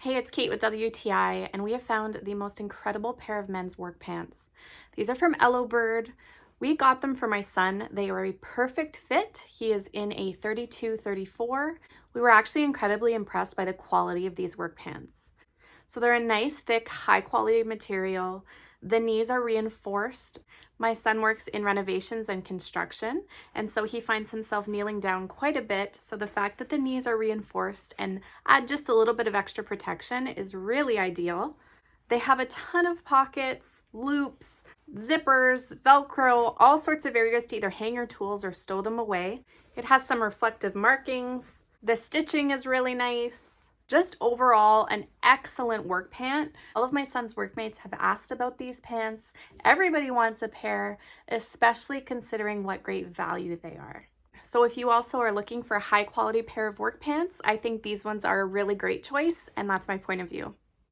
Hey, it's Kate with WTI, and we have found the most incredible pair of men's work pants. These are from Ellobird. We got them for my son. They are a perfect fit. He is in a 32-34. We were actually incredibly impressed by the quality of these work pants. So they're a nice, thick, high quality material. The knees are reinforced. My son works in renovations and construction, and so he finds himself kneeling down quite a bit. So the fact that the knees are reinforced and add just a little bit of extra protection is really ideal. They have a ton of pockets, loops, zippers, Velcro, all sorts of areas to either hang your tools or stow them away. It has some reflective markings. The stitching is really nice. Just overall, an excellent work pant. All of my son's workmates have asked about these pants. Everybody wants a pair, especially considering what great value they are. So if you also are looking for a high quality pair of work pants, I think these ones are a really great choice, and that's my point of view.